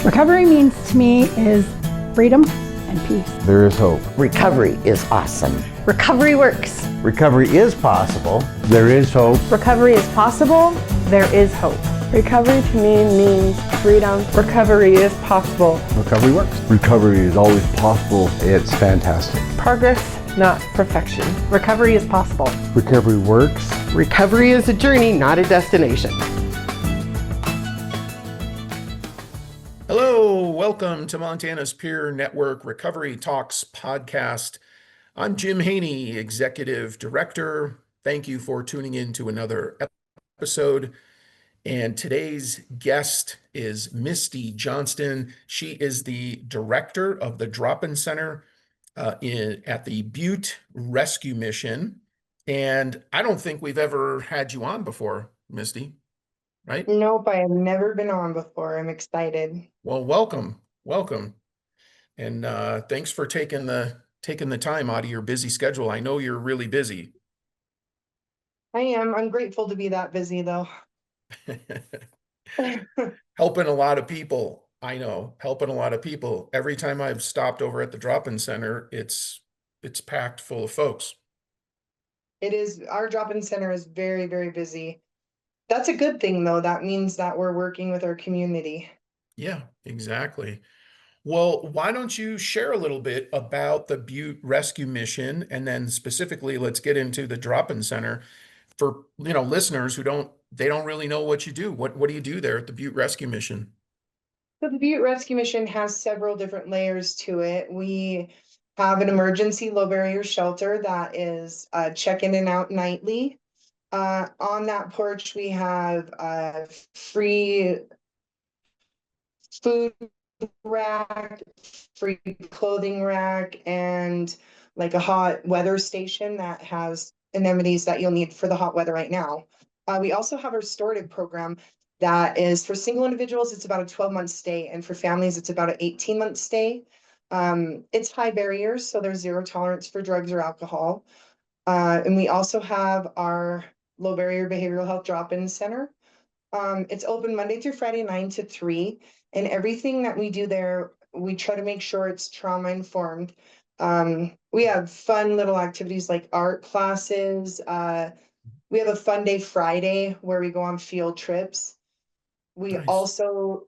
Recovery means to me is freedom and peace. There is hope. Recovery is awesome. Recovery works. Recovery is possible. There is hope. Recovery is possible. There is hope. Recovery to me means freedom. Recovery is possible. Recovery works. Recovery is always possible. It's fantastic. Progress, not perfection. Recovery is possible. Recovery works. Recovery is a journey, not a destination. Hello, welcome to Montana's Peer Network Recovery Talks podcast. I'm Jim Haney, Executive Director. Thank you for tuning in to another episode. And today's guest is Misti Johnston. She is the director of the drop-in center at the Butte Rescue Mission. And I don't think we've ever had you on before, Misti, right? Nope, I have never been on before. I'm excited. Well, welcome. And thanks for taking the time out of your busy schedule. I know you're really busy. I am. I'm grateful to be that busy, though. Helping a lot of people. I know, helping a lot of people. Every time I've stopped over at the drop-in center, it's packed full of folks. It is. Our drop-in center is very, very busy. That's a good thing, though. That means that we're working with our community. Yeah, exactly. Well, why don't you share a little bit about the Butte Rescue Mission, and then specifically, let's get into the drop-in center for listeners who don't really know what you do. What do you do there at the Butte Rescue Mission? So the Butte Rescue Mission has several different layers to it. We have an emergency low barrier shelter that is check-in and out nightly. On that porch, we have a free food rack, free clothing rack, and like a hot weather station that has amenities that you'll need for the hot weather right now. We also have a restorative program that is for single individuals, it's about a 12-month stay, and for families, it's about an 18-month stay. It's high barriers, so there's zero tolerance for drugs or alcohol. And we also have our low barrier behavioral health drop-in center. It's open Monday through Friday, 9 to 3. And everything that we do there, we try to make sure it's trauma informed. We have fun little activities like art classes. We have a fun day Friday where we go on field trips. We Nice. also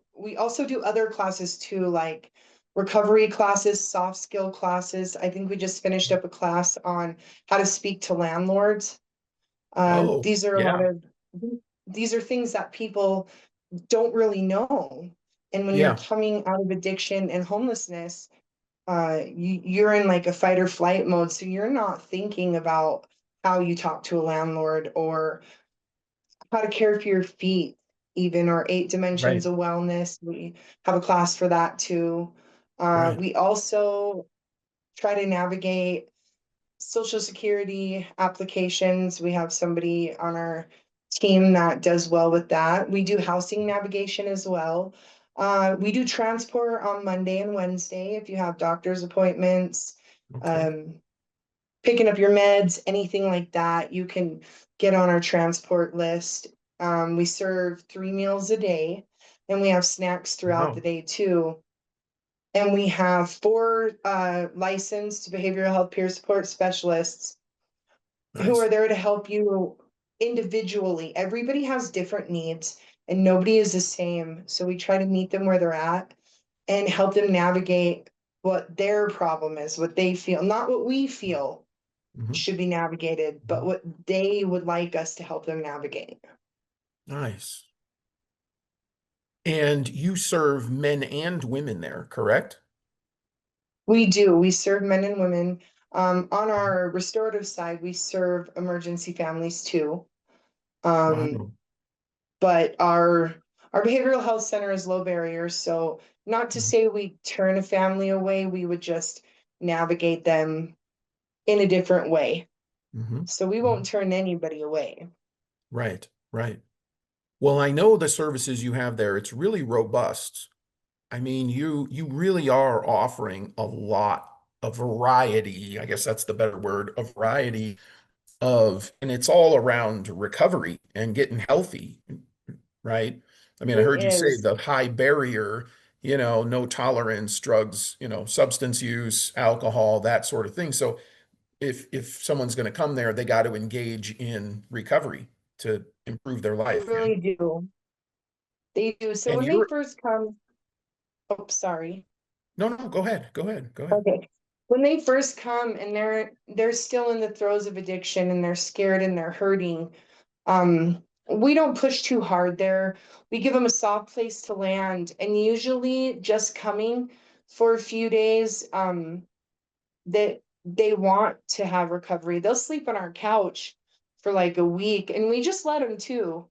do other classes too, like recovery classes, soft skill classes. I think we just finished up a class on how to speak to landlords. These are these are things that people don't really know. And when you're coming out of addiction and homelessness, you're in like a fight or flight mode. So you're not thinking about how you talk to a landlord or how to care for your feet, even, or 8 dimensions of wellness. We have a class for that too. We also try to navigate Social Security applications. We have somebody on our team that does well with that. We do housing navigation as well. We do transport on Monday and Wednesday if you have doctor's appointments, picking up your meds, anything like that, you can get on our transport list. We serve 3 meals a day, and we have snacks throughout the day too. And we have 4 licensed behavioral health peer support specialists who are there to help you individually. Everybody has different needs and nobody is the same. So we try to meet them where they're at and help them navigate what their problem is, what they feel, not what we feel should be navigated, but what they would like us to help them navigate. Nice. And you serve men and women there, correct? We do. We serve men and women. On our restorative side, we serve emergency families too. But our behavioral health center is low barrier. So not to say we turn a family away, we would just navigate them in a different way. So we won't turn anybody away. Right. Well, I know the services you have there, it's really robust. I mean, you really are offering a variety, I guess that's the better word, a variety and it's all around recovery and getting healthy, right? I mean, I heard you say the high barrier no tolerance, drugs, substance use, alcohol, that sort of thing. So if someone's going to come there, they got to engage in recovery to improve their They life. really do. They do. So And when they you're, first come, oh, sorry. no, go ahead. Okay. When they first come and they're still in the throes of addiction and they're scared and they're hurting, we don't push too hard there. We give them a soft place to land, and usually just coming for a few days, that they want to have recovery. They'll sleep on our couch for like a week, and we just let them too,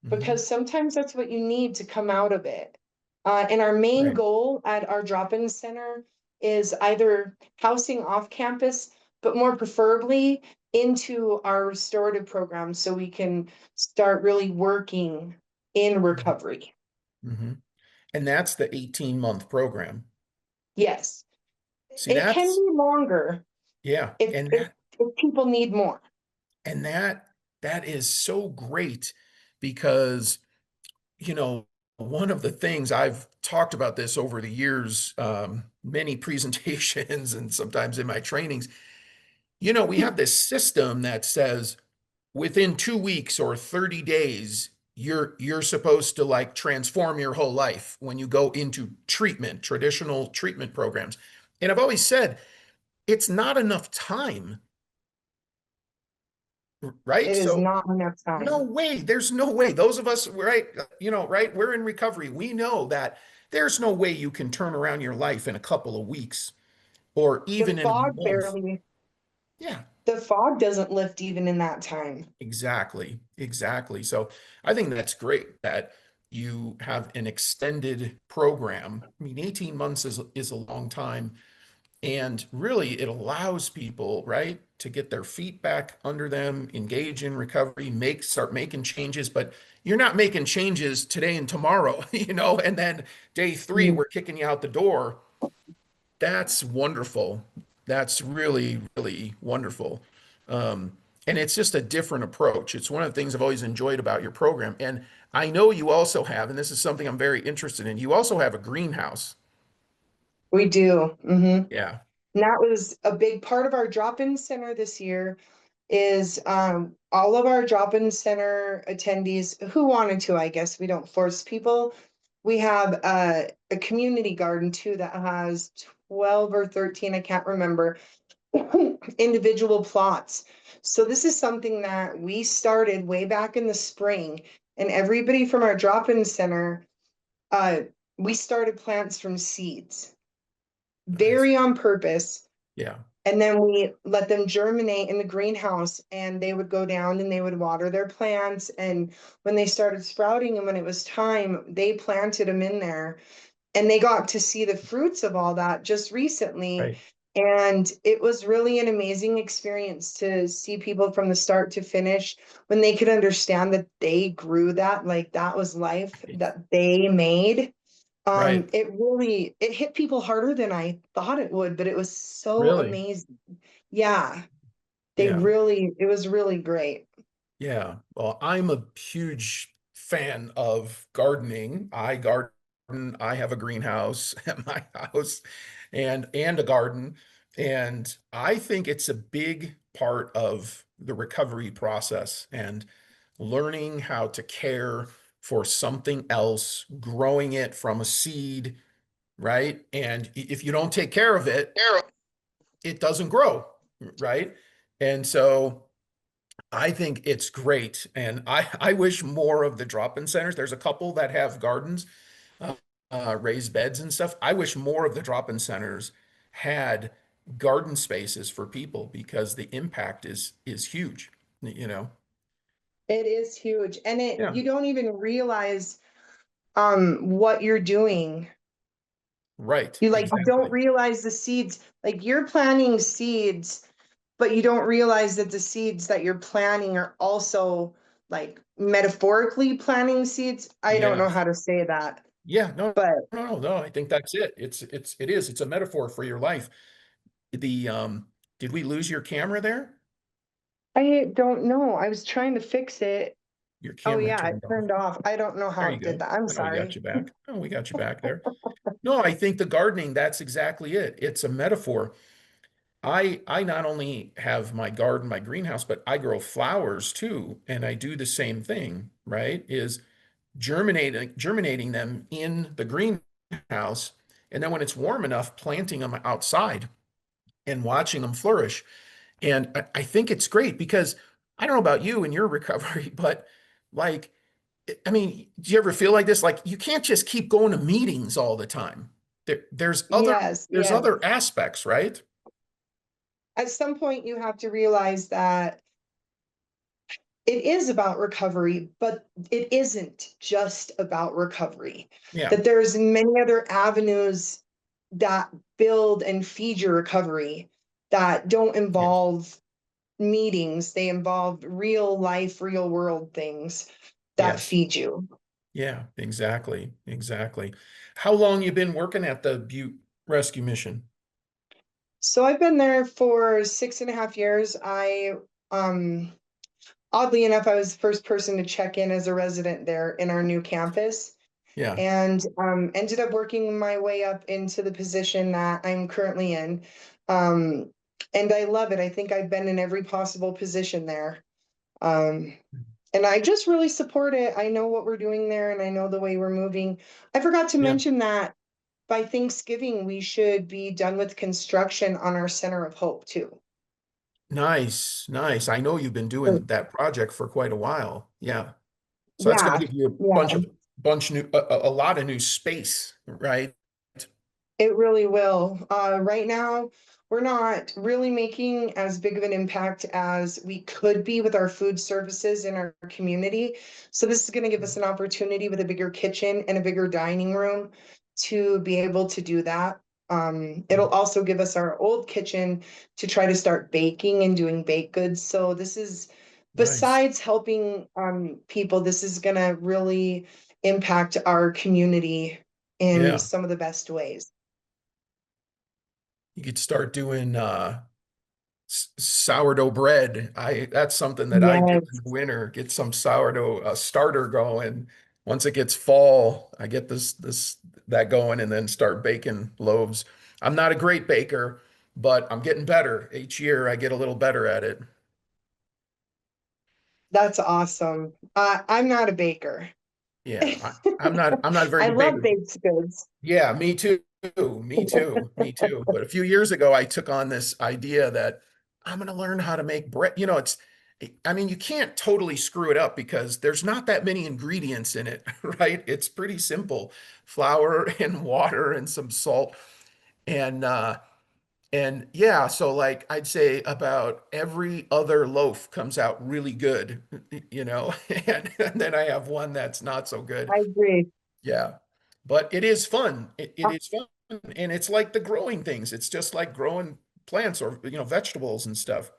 Mhm. because sometimes that's what you need to come out of it. And our main Right. goal at our drop-in center is either housing off campus, but more preferably into our restorative program so we can start really working in recovery. Mm-hmm. And that's the 18-month program. Yes, See, it can be longer yeah. if, And if, if people need more. that is so great because, one of the things I've talked about this over the years, many presentations and sometimes in my trainings, we have this system that says within 2 weeks or 30 days, you're supposed to like transform your whole life when you go into treatment, traditional treatment programs. And I've always said it's not enough time, right? It is So not enough no time. way. There's no way. Those of us, right, right, we're in recovery. We know that there's no way you can turn around your life in a couple of weeks or The even in a fog month. barely, Yeah, the fog doesn't lift even in that time. exactly. Exactly. So I think that's great that you have an extended program. I mean, 18 months is a long time. And really, it allows people, right, to get their feet back under them, engage in recovery, start making changes. But you're not making changes today and tomorrow, and then day 3, Mm. we're kicking you out the door. That's wonderful. That's really, really wonderful. Um, and it's just a different approach. It's one of the things I've always enjoyed about your program. And I know you also have, and this is something I'm very interested in, you also have a greenhouse. We do. And Yeah. that was a big part of our drop-in center this year is all of our drop-in center attendees who wanted to, I guess we don't force people. We have a community garden too that has 12 or 13, I can't remember, individual plots. So this is something that we started way back in the spring, and everybody from our drop-in center, uh, we started plants from seeds, Nice. very on purpose. Yeah. And then we let them germinate in the greenhouse, and they would go down and they would water their plants. And when they started sprouting and when it was time, they planted them in there, and they got to see the fruits of all that just recently. Right. And it was really an amazing experience to see people from the start to finish when they could understand that they grew that, like that was life that they made. Right. It hit people harder than I thought it would, but it was so Really? amazing. Yeah, Yeah. it was really great. Yeah. Well, I'm a huge fan of gardening. I garden. I have a greenhouse at my house and a garden. And I think it's a big part of the recovery process and learning how to care for something else, growing it from a seed, right? And if you don't take care of it, it doesn't grow, right? And so I think it's great. And I wish more of the drop-in centers, there's a couple that have gardens, uh, raised beds and stuff. I wish more of the drop-in centers had garden spaces for people because the impact is huge, you know? It is huge. And Yeah, you don't even realize what you're doing. right. You don't Exactly. realize the seeds, like you're planting seeds, but you don't realize that the seeds that you're planting are also like metaphorically planting seeds. I don't know Yes. how to say that, Yeah, no, but no. I think that's it. It's a metaphor for your life. The did we lose your camera there? I don't know. I was trying to fix it. Your Oh camera yeah, it turned off. turned off. I don't know There how you it did go. that. I'm Oh, we got sorry. you back. Oh, we got you back there. No, I think the gardening, that's exactly it. It's a metaphor. I not only have my garden, my greenhouse, but I grow flowers too, and I do the same thing, right? Is germinating them in the greenhouse, and then when it's warm enough, planting them outside and watching them flourish. And I think it's great because I don't know about you and your recovery, but like, I mean, do you ever feel like this? Like you can't just keep going to meetings all the time. There's other Yes, there's yes. other aspects, right? At some point, you have to realize that it is about recovery, but it isn't just about recovery. Yeah. That there's many other avenues that build and feed your recovery that don't Yes. involve meetings. They involve real life, real world things that Yes. feed you. Yeah, exactly. Exactly. How long you been working at the Butte Rescue Mission? So I've been there for 6.5 years. Um, Oddly enough, I was the first person to check in as a resident there in our new campus, Yeah. and ended up working my way up into the position that I'm currently in. Um, and I love it. I think I've been in every possible position there. Um, and I just really support it. I know what we're doing there and I know the way we're moving. I forgot to Yeah. mention that by Thanksgiving, we should be done with construction on our Center of Hope too. Nice. Nice. I know you've been doing that project for quite a while. Yeah. So that's going Yeah, to give you a yeah. a lot of new space, right? It really will. Right now, we're not really making as big of an impact as we could be with our food services in our community. So this is going to give us an opportunity with a bigger kitchen and a bigger dining room to be able to do that. It'll also give us our old kitchen to try to start baking and doing baked goods. So this is, Nice. besides helping people, this is going to really impact our community in Yeah. some of the best ways. You could start doing sourdough bread. I That's something that I do in Yes, the winter. Get some sourdough starter going. Once it gets fall, I get this that going and then start baking loaves. I'm not a great baker, but I'm getting better. Each year I get a little better at it. that's awesome. I'm not a baker. Yeah, I'm not a very I good love baker. baked goods. Yeah, me too. Me too. Me too. But a few years ago, I took on this idea that I'm going to learn how to make bread. I mean, you can't totally screw it up because there's not that many ingredients in it, right? It's pretty simple. Flour and water and some salt. And and yeah, so like I'd say about every other loaf comes out really good, and then I have one that's not so good. I agree. Yeah. But it is fun. It is fun. And it's like the growing things. It's just like growing plants or vegetables and stuff.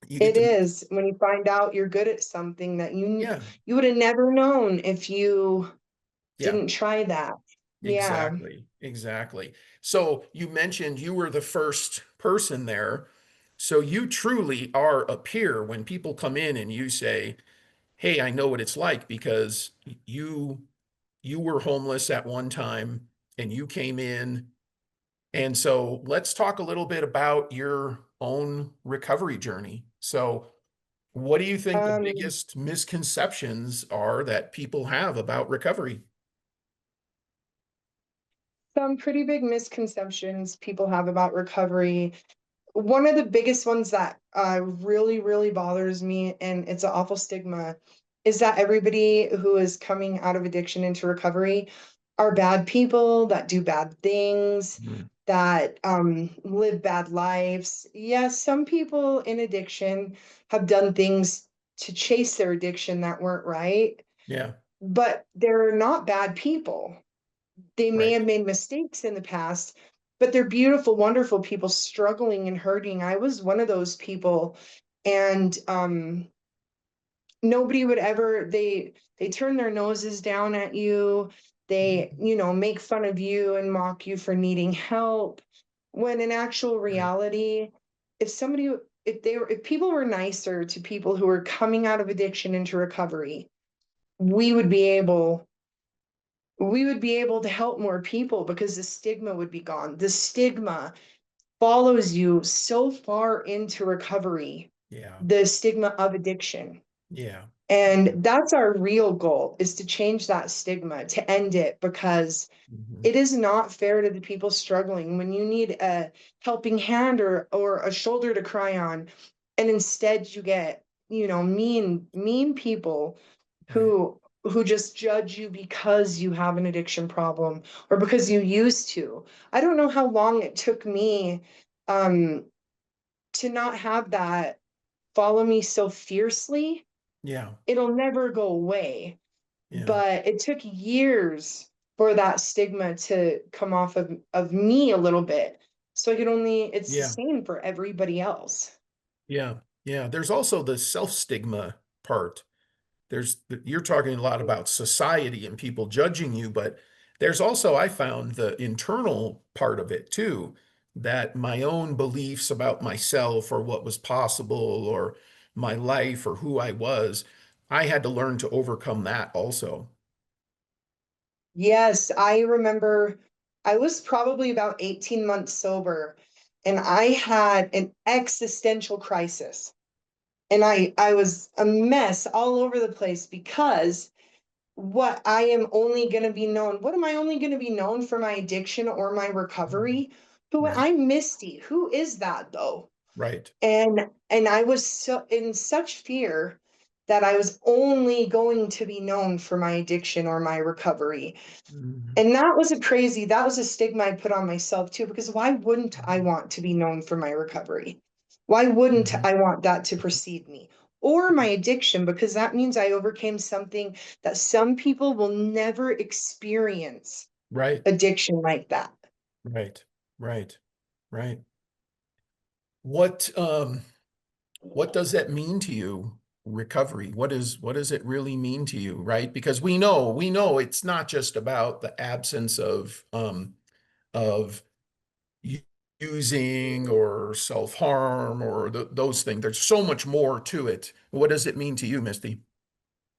You get It to is when you find out you're good at something that yeah, you would have never known if you yeah, didn't try that. Yeah. exactly. Exactly. So you mentioned you were the first person there. So you truly are a peer when people come in and you say, "Hey, I know what it's like because you you were homeless at one time and you came in." And so let's talk a little bit about your own recovery journey. So, what do you think the Um, biggest misconceptions are that people have about recovery? some pretty big misconceptions people have about recovery. One of the biggest ones that really, really bothers me, and it's an awful stigma, is that everybody who is coming out of addiction into recovery are bad people that do bad things, Mm, that live bad lives. Yes, some people in addiction have done things to chase their addiction that weren't right, yeah, but they're not bad people. They may right. have made mistakes in the past, but they're beautiful, wonderful people struggling and hurting. I was one of those people. And nobody would ever they turn their noses down at you. They, Mhm. make fun of you and mock you for needing help. When in actual Right. reality, if somebody if people were nicer to people who were coming out of addiction into recovery, we would be able we would be able to help more people because the stigma would be gone. The stigma follows you so far into recovery, Yeah. the stigma of addiction. Yeah. And that's our real goal, is to change that stigma, to end it, because Mhm. it is not fair to the people struggling when you need a helping hand or a shoulder to cry on. And instead you get, mean people Right. who just judge you because you have an addiction problem or because you used to. I don't know how long it took me um to not have that follow me so fiercely. Yeah. It'll never go away, Yeah. but it took years for that stigma to come off of me a little bit. So I could only, it's the Yeah. same for everybody else. Yeah. Yeah. There's also the self-stigma part. You're talking a lot about society and people judging you, but there's also, I found, the internal part of it too, that my own beliefs about myself or what was possible or my life or who I was, I had to learn to overcome that also. Yes, I remember I was probably about 18 months sober and I had an existential crisis. And I was a mess all over the place because what I am only going to be known, what am I only going to be known for, my addiction or my Mhm. recovery? Who Right. I'm Misty. Who is that though? Right. And I was so in such fear that I was only going to be known for my addiction or my recovery. Mhm. And that was a stigma I put on myself too, because why wouldn't I want to be known for my recovery? Why wouldn't Mhm. I want that to precede me? Or my addiction, because that means I overcame something that some people will never experience, Right. addiction like that. Right. Right. Right. What what does that mean to you, recovery? What does it really mean to you, right? Because we know it's not just about the absence of u- using or self-harm or those things. There's so much more to it. What does it mean to you, Misty?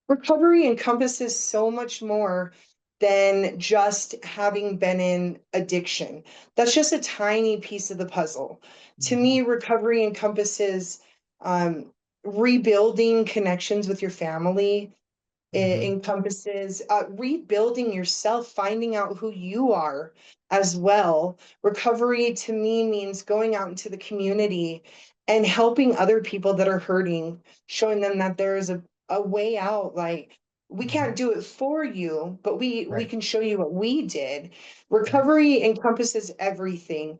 Recovery encompasses so much more than just having been in addiction. That's just a tiny piece of the puzzle. To me, Mhm. recovery encompasses um, rebuilding connections with your family. It Mhm. encompasses rebuilding yourself, finding out who you are as well. Recovery to me means going out into the community and helping other people that are hurting, showing them that there is a way out. Like, we can't Mhm. do it for you, but we Right. can show you what we did. Right. Recovery encompasses everything.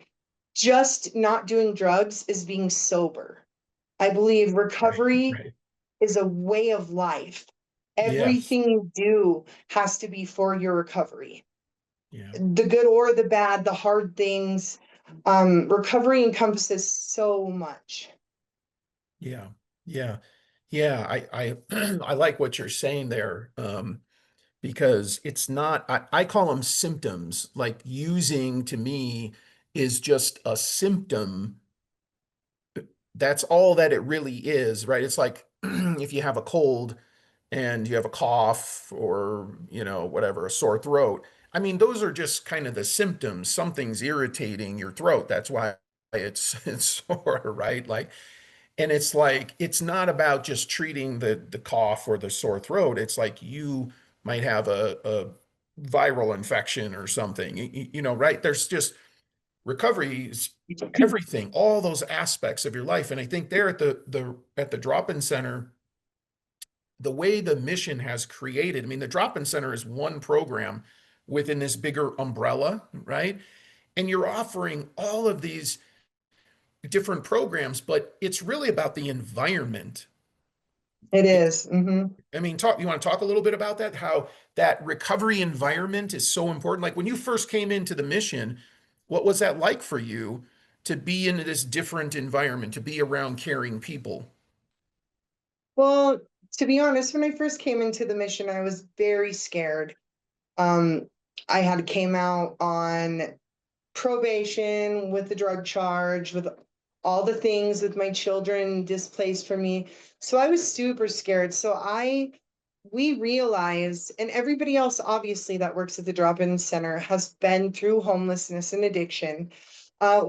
Just not doing drugs is being sober. I believe Right. recovery Right. is a way of life. Yes. Everything you do has to be for your recovery. Yeah. The good or the bad, the hard things. Recovery encompasses so much. Yeah. Yeah. Yeah. I I like what you're saying there. Because it's not, I call them symptoms. Like using to me is just a symptom. That's all that it really is, right? It's like if you have a cold and you have a cough or, whatever, a sore throat. I mean, those are just kind of the symptoms. Something's irritating your throat. That's why it's sore, right? And it's like, it's not about just treating the cough or the sore throat. It's like you might have a viral infection or something, right? There's just recovery is everything, all those aspects of your life. And I think there at the drop-in center, the way the mission has created, I mean, the drop-in center is one program within this bigger umbrella, right? And you're offering all of these different programs, but it's really about the environment. It It, is. Mhm. I mean, you want to talk a little bit about that? How that recovery environment is so important. Like when you first came into the mission, what was that like for you to be in this different environment, to be around caring people? Well, to be honest, when I first came into the mission, I was very scared. Um, I had came out on probation with the drug charge, with all the things with my children displaced from me. So I was super scared. So I we realize, and everybody else obviously that works at the drop-in center has been through homelessness and addiction.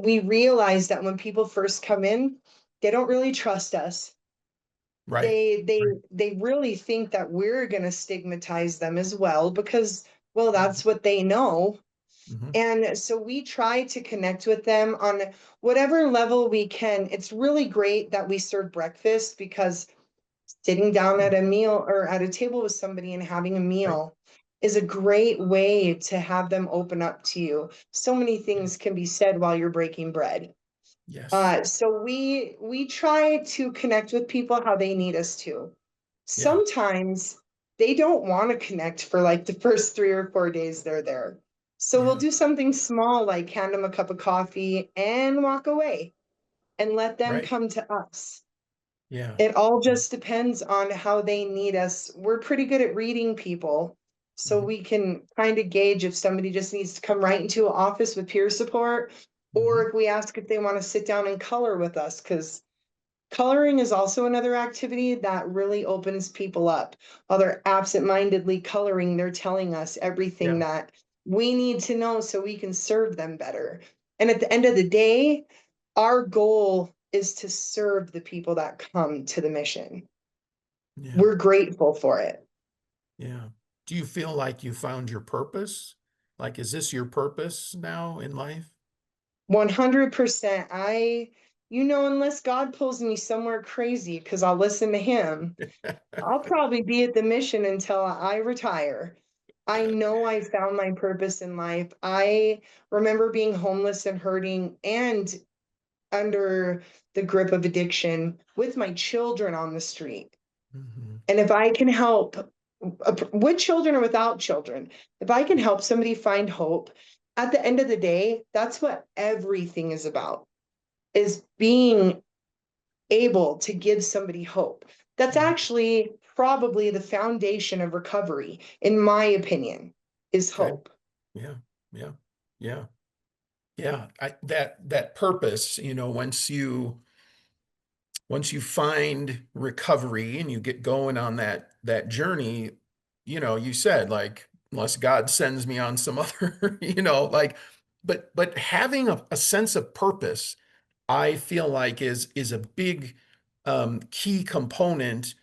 We realize that when people first come in, they don't really trust us. Right. They really think that we're going to stigmatize them as well because, well, that's what they know. Mm-hmm. And so we try to connect with them on whatever level we can. It's really great that we serve breakfast because sitting down at a meal or at a table with somebody and having a meal is a great way to have them open up to you. So many things can be said while you're breaking bread. Yes. So we try to connect with people how they need us to. Sometimes they don't want to connect for like the first 3 or 4 days they're there. So we'll do something small like hand them a cup of coffee and walk away and let them Right. come to us. Yeah. It all just depends on how they need us. We're pretty good at reading people, so Mhm. we can kind of gauge if somebody just needs to come right into an office with peer support, or Mhm. if we ask if they want to sit down and color with us, because coloring is also another activity that really opens people up. While they're absent-mindedly coloring, they're telling us everything Yeah. that we need to know so we can serve them better. And at the end of the day, our goal is to serve the people that come to the mission. Yeah. We're grateful for it. Yeah. Do you feel like you found your purpose? Like, is this your purpose now in life? 100%. Unless God pulls me somewhere crazy, because I'll listen to him, I'll probably be at the mission until I retire. I know I found my purpose in life. I remember being homeless and hurting and under the grip of addiction with my children on the street. Mhm. And if I can help with children or without children, if I can help somebody find hope, at the end of the day, that's what everything is about, is being able to give somebody hope. That's Mhm. actually probably the foundation of recovery, in my opinion, is Okay. hope. Yeah. Yeah. Yeah. Yeah. That purpose, once you find recovery and you get going on that journey, you said, like, unless God sends me on some other, like, but having a sense of purpose, I feel like is a big key component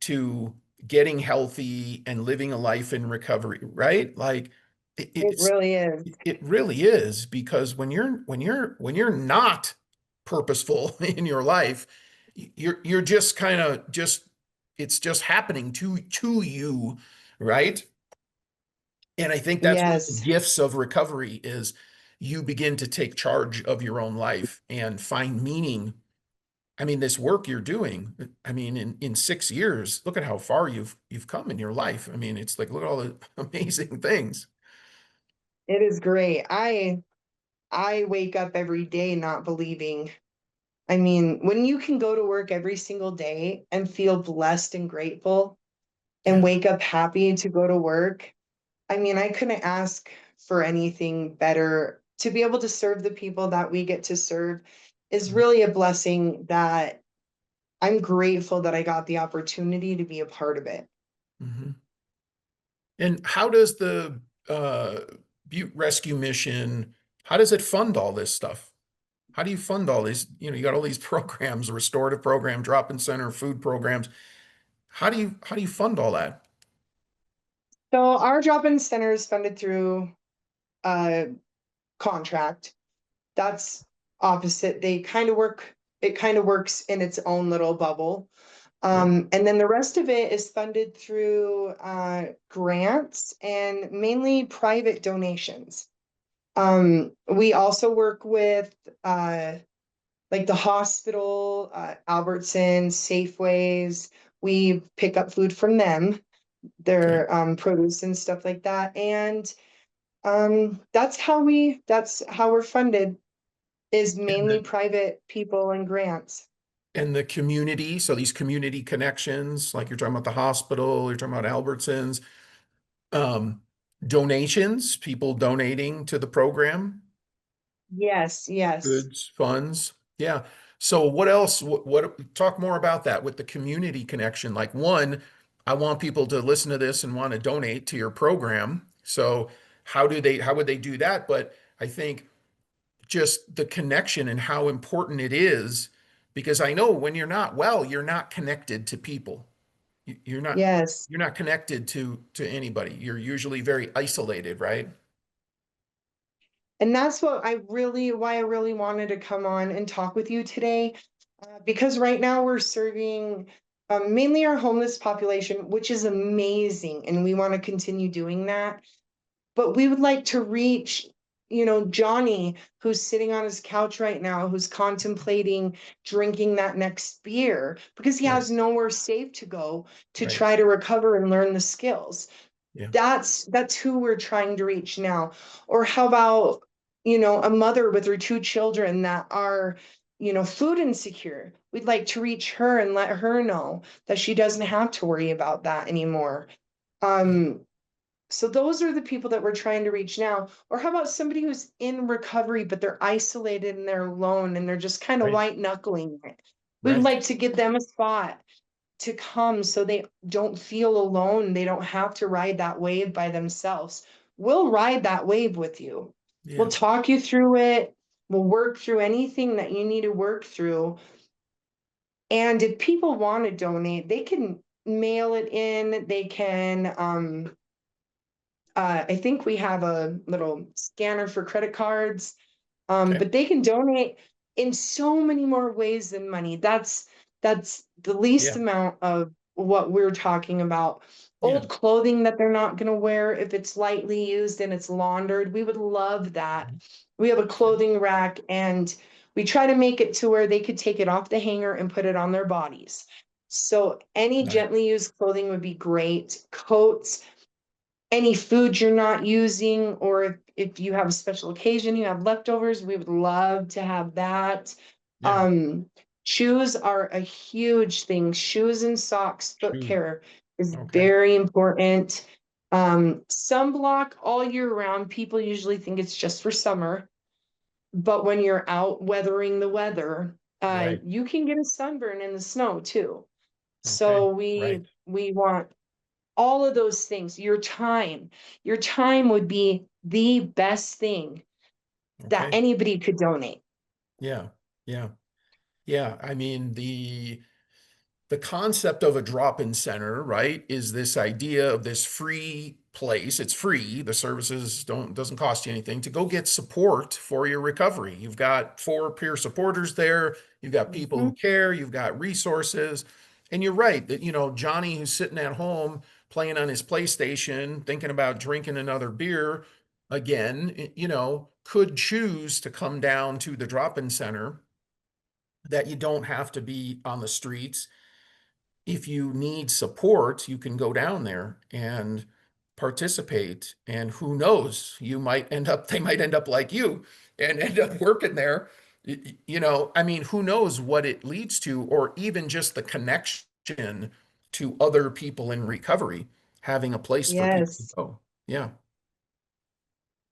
to getting healthy and living a life in recovery, right? Like It it's really is. it really is, because when you're not purposeful in your life, you're just kind of just it's just happening to you, right? And I think that's one of the Yes. gifts of recovery is you begin to take charge of your own life and find meaning. I mean, this work you're doing, I mean, in 6 years, look at how far you've come in your life. I mean, it's like, look at all the amazing things. It is great. I wake up every day not believing. I mean, when you can go to work every single day and feel blessed and grateful and Yeah. wake up happy to go to work, I mean, I couldn't ask for anything better. To be able to serve the people that we get to serve is really a blessing that I'm grateful that I got the opportunity to be a part of it. Mhm. And how does the uh, Butte Rescue Mission, how does it fund all this stuff? How do you fund all these? You got all these programs, restorative program, drop-in center, food programs. How do you fund all that? So our drop-in center is funded through a contract. That's opposite. It kind of works in its own little bubble. Yep. And then the rest of it is funded through grants and mainly private donations. We also work with like the hospital, Albertsons, Safeways. We pick up food from them, Okay. their produce and stuff like that. And that's how we're funded, is And mainly private people and grants. the community, so these community connections, like you're talking about the hospital, you're talking about Albertsons, um, donations, people donating to the program, Yes, yes. goods, funds. Yeah. So what else? What talk more about that with the community connection? Like, one, I want people to listen to this and want to donate to your program. So how would they do that? But I think just the connection and how important it is, because I know when you're not well, you're not connected to people. You're not Yes. you're not connected to anybody. You're usually very isolated, right? And that's why I really wanted to come on and talk with you today. Because right now we're serving mainly our homeless population, which is amazing. And we want to continue doing that. But we would like to reach, Johnny, who's sitting on his couch right now, who's contemplating drinking that next beer because he Right. has nowhere safe to go to Right. try to recover and learn the skills. Yeah. That's who we're trying to reach now. Or how about, a mother with her two children that are, food insecure. We'd like to reach her and let her know that she doesn't have to worry about that anymore. So those are the people that we're trying to reach now. Or how about somebody who's in recovery, but they're isolated and they're alone and they're just kind of Right. white knuckling it. We'd Right. like to give them a spot to come so they don't feel alone. They don't have to ride that wave by themselves. We'll ride that wave with you. We'll Yeah. talk you through it. We'll work through anything that you need to work through. And if people want to donate, they can mail it in. They can, I think we have a little scanner for credit cards. Okay. But they can donate in so many more ways than money. That's the least Yeah. amount of what we're talking about. Yeah. Old clothing that they're not going to wear if it's lightly used and it's laundered. We would love that. We have a clothing rack and we try to make it to where they could take it off the hanger and put it on their bodies. So any Right. gently used clothing would be great. Coats, any food you're not using, or if you have a special occasion, you have leftovers, we would love to have that. Yeah. Um, Shoes are a huge thing. Shoes and socks, foot Shoes. care is Okay. very important. Sunblock all year round. People usually think it's just for summer, but when you're out weathering the weather, Right. you can get a sunburn in the snow too. Okay. So Right. we want all of those things. Your time would be the best thing that Okay. anybody could donate. Yeah. Yeah. Yeah. I mean, the concept of a drop-in center, right, is this idea of this free place. It's free. The services doesn't cost you anything to go get support for your recovery. You've got 4 peer supporters there. You've got people who Mhm. care. You've got resources. And you're right that, Johnny who's sitting at home playing on his PlayStation, thinking about drinking another beer again, could choose to come down to the drop-in center, that you don't have to be on the streets. If you need support, you can go down there and participate. And who knows, they might end up like you and end up working there. I mean, who knows what it leads to, or even just the connection to other people in recovery, having a place for people to Yes. go. Yeah.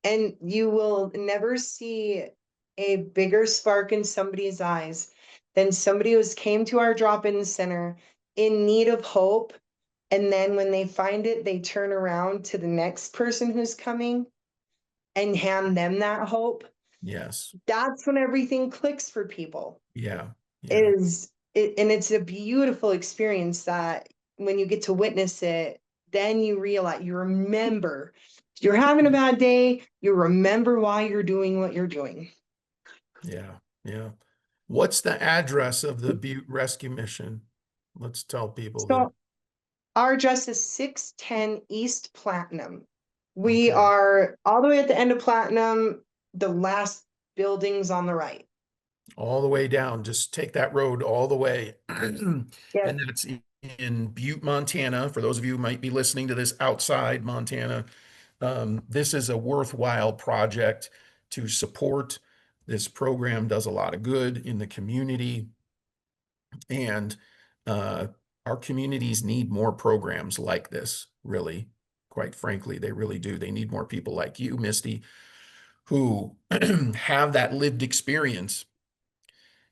And you will never see a bigger spark in somebody's eyes than somebody who's came to our drop-in center in need of hope. And then when they find it, they turn around to the next person who's coming and hand them that hope. Yes. That's when everything clicks for people. Yeah. Yeah. And it's a beautiful experience that when you get to witness it, then you realize, you remember, you're having a bad day, you remember why you're doing what you're doing. Yeah. Yeah. What's the address of the Butte Rescue Mission? Let's tell people that. So our address is 610 East Platinum. We Okay. are all the way at the end of Platinum, the last buildings on the right. All the way down. Just take that road all the way. And Yeah. that's in Butte, Montana. For those of you who might be listening to this outside Montana, this is a worthwhile project to support. This program does a lot of good in the community, and our communities need more programs like this, really. Quite frankly, they really do. They need more people like you, Misty, who have that lived experience.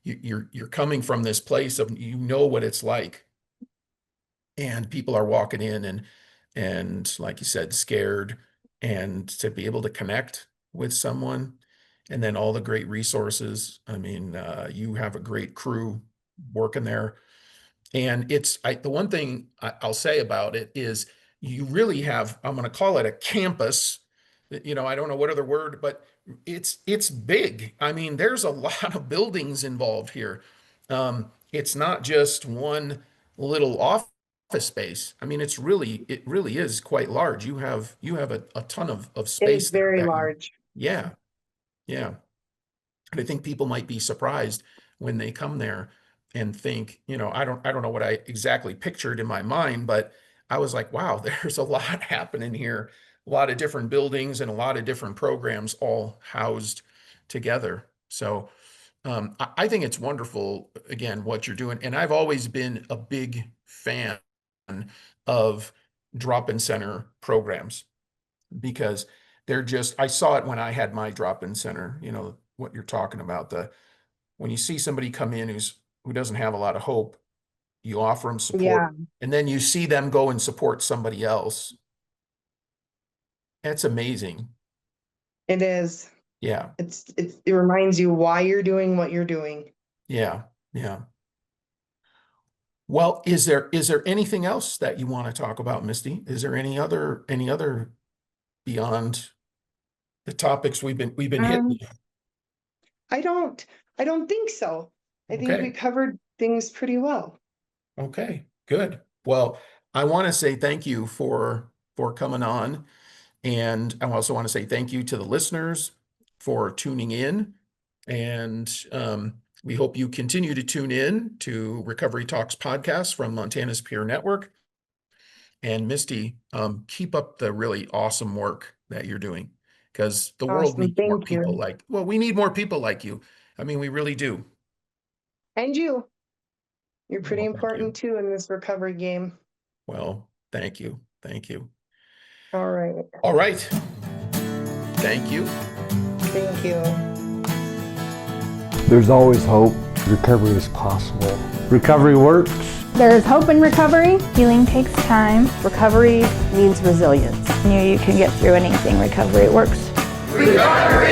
You're coming from this place of, what it's like and people are walking in and like you said, scared, and to be able to connect with someone, and then all the great resources. I mean, you have a great crew working there. And the one thing I'll say about it is you really have, I'm going to call it a campus. I don't know what other word, but it's big. I mean, there's a lot of buildings involved here. It's not just one little office space. I mean, it really is quite large. You have a ton of It space is there very that large. yeah, yeah. And I think people might be surprised when they come there and think, I don't know what I exactly pictured in my mind, but I was like, wow, there's a lot happening here, a lot of different buildings and a lot of different programs all housed together. So I think it's wonderful, again, what you're doing. And I've always been a big fan of drop-in center programs because I saw it when I had my drop-in center, what you're talking about, when you see somebody come in who doesn't have a lot of hope, you offer them support, Yeah, and then you see them go and support somebody else. That's amazing. it is. Yeah. It reminds you why you're doing what you're doing. Yeah. Yeah. Well, is there anything else that you want to talk about, Misty? Is there any other beyond the topics we've been hitting? I don't think so. I think we Okay. covered things pretty well. Okay, good. Well, I want to say thank you for coming on. And I also want to say thank you to the listeners for tuning in. And we hope you continue to tune in to Recovery Talks podcast from Montana's Peer Network. And Misty, keep up the really awesome work that you're doing, because the world Awesome. needs more Thank people you. we need more people like you. I mean, we really do. And you. You're pretty Well, thank you. important too in this recovery game. Well, thank you. Thank you. All right. All right. Thank you. Thank you. There's always hope. Recovery is possible. Recovery works. There is hope in recovery. Healing takes time. Recovery means resilience. You can get through anything. Recovery works. Recovery